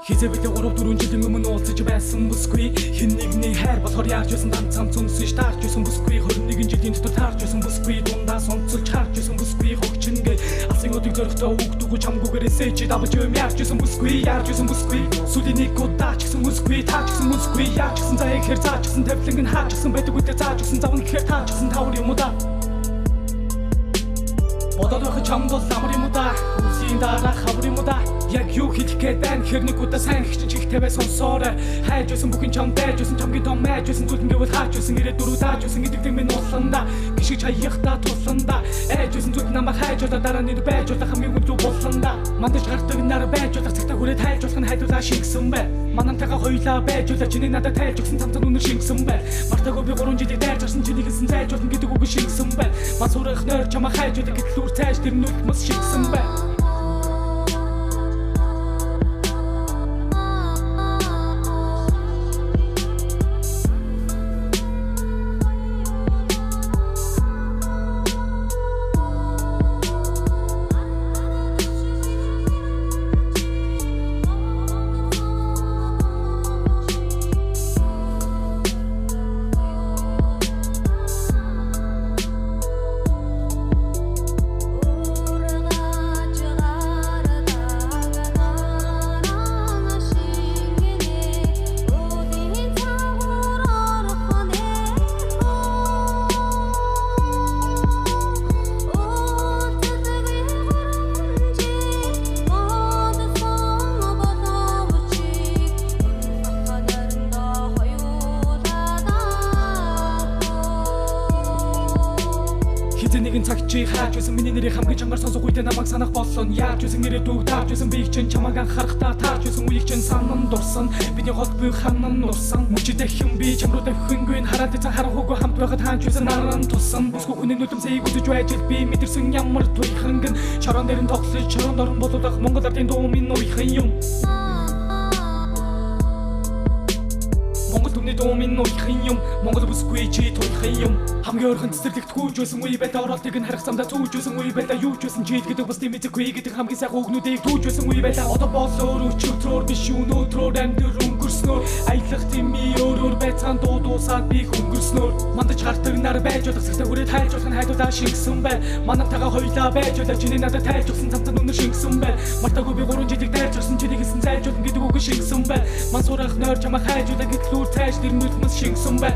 Хизээвэлээ 3-4 жилийн өмнө уулзаж байсан бүсгүй хэн нэгний хайр болохоор яаж байсан дан цамц таарч байсан бүсгүй 21 жилийн дотор таарч байсан бүсгүй дундаас онцолж харж байсан бүсгүй хогчингээ алсын өдөг зөрөгтэй өгдөггүй чамгүйгээр эсэж давж юм яаж байсан бүсгүй сүлийн нэг удаа ч гэсэн бүсгүй таач гэсэн бүсгүй яаж гэсэн заяа хэр цаач гэсэн тавланг нь хаач гэсэн байдаг үедээ цаач гэсэн завн гэхээр таач гэсэн тавар юм уу да бодоод байх чамд бол амар юм уу да үсийн дараа хавар юм уу да яг юу хэлэх гээд байна хэр нэг удаа сайн хчин чих тавиа сонсоорой хайж байсан бүхэн чам байж байсан чамгийн том майж байсан зүлэн гэвэл хаач байсан ирээд дөрөв тааж байсан гэдэг минь ууланда гიშиг чаяхта тусланда айж байсан зүлэн намайг хайж удаа дараа нэр байж удаа хамгийн үнэтэй болсанда мандаж гардаг нар байж удаа цагтаа хүрээд хайж болох нь хайдуулаа шингэсэн бай манантайгаа хоёлаа байж удаа чиний надад тайлж өгсөн цамцан үнэр шингэсэн бай мартаагүй би 3 жилийн дайж гарсан чиний хэлсэн зайж болно гэдэг үг шингэсэн бай мас урах нойр чамайг хайж удаа гэтэл үр цайж тэр нүд мас шингэсэн бай Нэгэн цаг чи хааж байсан миний нэрийг хамгийн чангаар сонсох үедээ намайг санах болсон яаж байсан нэрээ дүүгдэж байсан би чинь чамайг анхаарахтаа таарч байсан үеийг чинь санан дурсан бидний хот буй ханан нурсан мөчөд хэн би чам руу давхингүй хараад цаа харахгүй хамт байхад хааж байсан наран тусан бүсгүй хүний нүдэмсийг үзэж байж би мэдэрсэн ямар туйханган шорон дээр нь тоглож шорон дорн болуулах Монгол ардын дуу минь уйхан юм Домин нойхон юм Монгол бүсгүй чи туйхан юм хамгийн ойрхон цэцэрлэгт хүүж байсан үе байлаа оролтыг нь харах замдаа зүүж байсан үе байлаа юу ч байсан чи гэдэг бас тэмээгүй гэдэг хамгийн сайхан үгнүүдийг түүж байсан үе байлаа одоо болоо өчигдрөөр биш өнөөдрөөр амьдрал өнгөрснөөр аялах тэмээ өөрөөр байцаан дуусаад би хөнгөрснөөр мандаж гардаг нар байж болох цагтаа хүрээд хайж болох нь хайдуулаа шингэсэн бай манантайгаа хоёлаа байж удаа чиний надад тайлж өгсөн цамцан үнэр шингэсэн бай мартаагүй би 3 жилиг дайж гарсан чиний хэлсэн зайж болно гэдэг үг шингэсэн бай ман сурах нойр чамайг хайж удаа гэтэл үр цайж тэр нүд мас шингэсэн бай